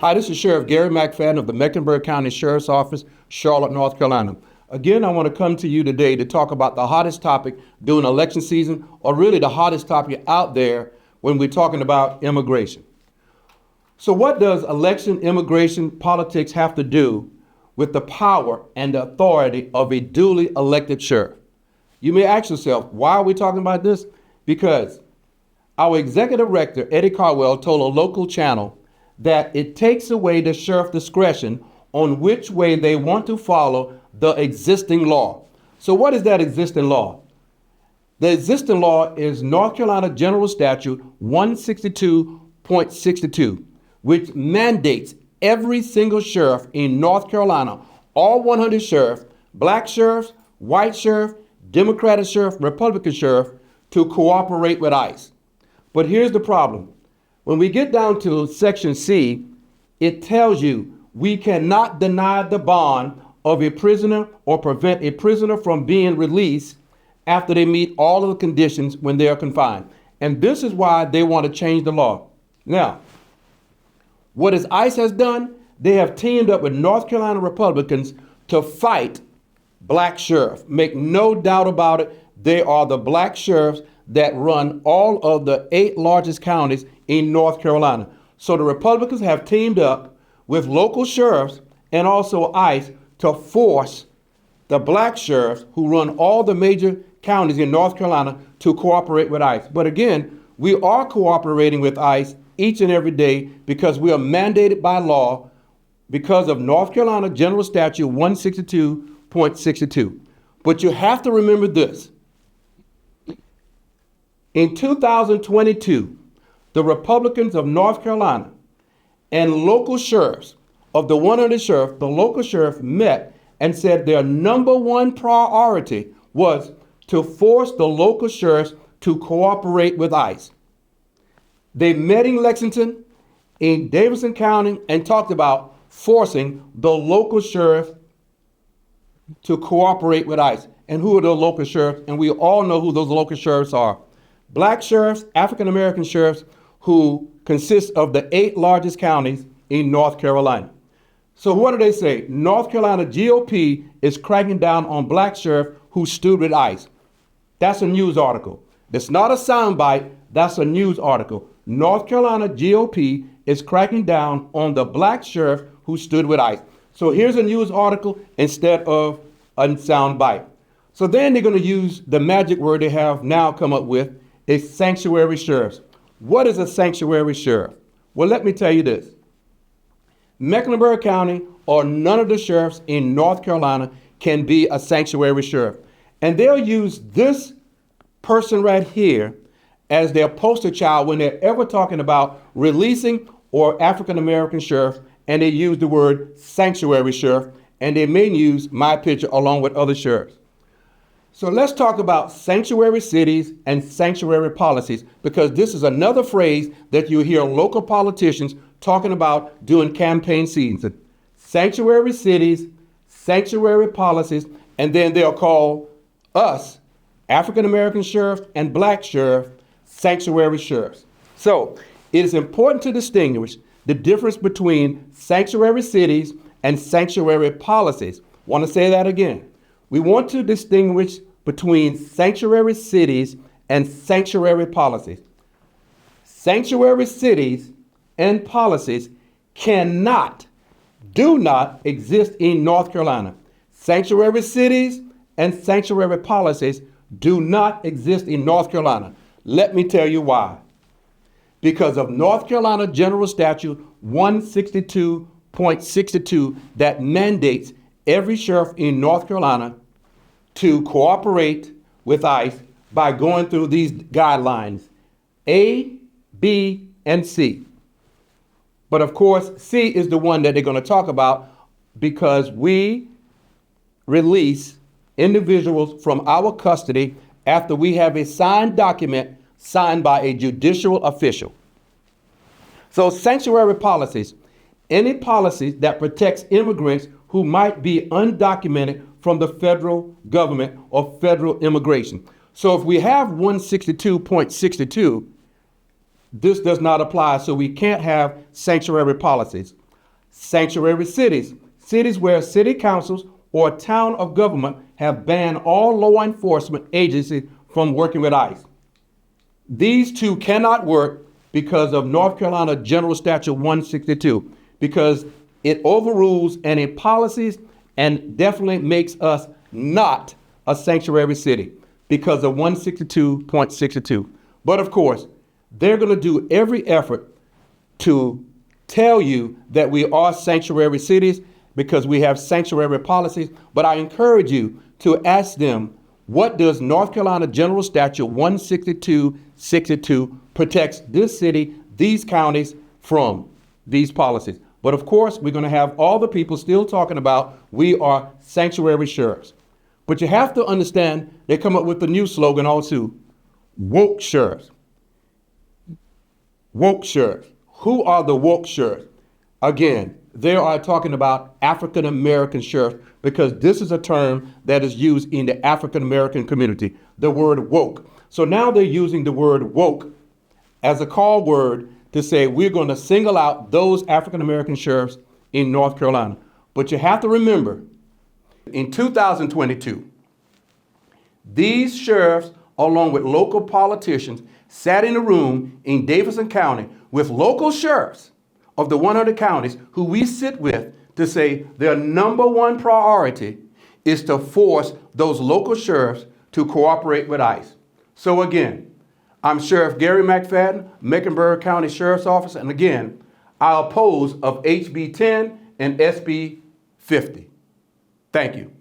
Hi, this is Sheriff Garry McFadden of the Mecklenburg County Sheriff's Office, Charlotte, North Carolina. Again, I want to come to you today to talk about the hottest topic during election season, or really the hottest topic out there when we're talking about immigration. So what does election, immigration, politics have to do with the power and the authority of a duly elected sheriff? You may ask yourself, why are we talking about this? Because our executive director, Eddie Caldwell, told a local channel that it takes away the sheriff's discretion on which way they want to follow the existing law. So what is that existing law? The existing law is North Carolina General Statute 162.62, which mandates every single sheriff in North Carolina, all 100 sheriffs, black sheriffs, white sheriff, Democratic sheriff, Republican sheriff, to cooperate with ICE. But here's the problem. When we get down to Section C, it tells you we cannot deny the bond of a prisoner or prevent a prisoner from being released after they meet all of the conditions when they are confined. And this is why they want to change the law. Now, what ICE has done, they have teamed up with North Carolina Republicans to fight black sheriffs. Make no doubt about it, they are the black sheriffs that run all of the 8 largest counties in North Carolina. So the Republicans have teamed up with local sheriffs and also ICE to force the black sheriffs who run all the major counties in North Carolina to cooperate with ICE. But again, we are cooperating with ICE each and every day because we are mandated by law because of North Carolina General Statute 162.62. But you have to remember this. In 2022, the Republicans of North Carolina and local sheriffs of the 100 sheriffs, the local sheriff met and said their number one priority was to force the local sheriffs to cooperate with ICE. They met in Lexington, in Davidson County, and talked about forcing the local sheriff to cooperate with ICE. And who are the local sheriffs? And we all know who those local sheriffs are. Black sheriffs, African American sheriffs, who consist of the 8 largest counties in North Carolina. So what do they say? North Carolina GOP is cracking down on black sheriff who stood with ICE. That's a news article. It's not a soundbite. That's a news article. North Carolina GOP is cracking down on the black sheriff who stood with ICE. So here's a news article instead of a soundbite. So then they're going to use the magic word they have now come up with, is sanctuary sheriffs. What is a sanctuary sheriff? Well, let me tell you this. Mecklenburg County or none of the sheriffs in North Carolina can be a sanctuary sheriff. And they'll use this person right here as their poster child when they're ever talking about releasing or African American sheriff, and they use the word sanctuary sheriff, and they may use my picture along with other sheriffs. So let's talk about sanctuary cities and sanctuary policies, because this is another phrase that you hear local politicians talking about during campaign season. Sanctuary cities, sanctuary policies, and then they'll call us, African American sheriffs and black sheriffs, sanctuary sheriffs. So it is important to distinguish the difference between sanctuary cities and sanctuary policies. Want to say that again. We want to distinguish between sanctuary cities and sanctuary policies. Sanctuary cities and policies do not exist in North Carolina. Sanctuary cities and sanctuary policies do not exist in North Carolina. Let me tell you why. Because of North Carolina General Statute 162.62 that mandates every sheriff in North Carolina to cooperate with ICE by going through these guidelines, A, B, and C. But of course, C is the one that they're going to talk about because we release individuals from our custody after we have a signed document signed by a judicial official. So sanctuary policies, any policies that protects immigrants who might be undocumented from the federal government or federal immigration. So if we have 162.62, this does not apply, so we can't have sanctuary policies. sanctuary cities, cities where city councils or town of government have banned all law enforcement agencies from working with ICE. These two cannot work because of North Carolina General Statute 162, because it overrules any policies and definitely makes us not a sanctuary city because of 162.62. But of course, they're going to do every effort to tell you that we are sanctuary cities because we have sanctuary policies. But I encourage you to ask them, what does North Carolina General Statute 162.62 protects this city, these counties from these policies? But of course, we're going to have all the people still talking about we are sanctuary sheriffs. But you have to understand, they come up with a new slogan also, woke sheriffs. Woke sheriffs. Who are the woke sheriffs? Again, they are talking about African American sheriffs because this is a term that is used in the African American community, the word woke. So now they're using the word woke as a call word to say we're going to single out those African American sheriffs in North Carolina. But you have to remember, in 2022, these sheriffs, along with local politicians, sat in a room in Davidson County with local sheriffs of the 100 counties who we sit with to say their number one priority is to force those local sheriffs to cooperate with ICE. So again, I'm Sheriff Garry McFadden, Mecklenburg County Sheriff's Office, and again, I oppose of HB 10 and SB 50. Thank you.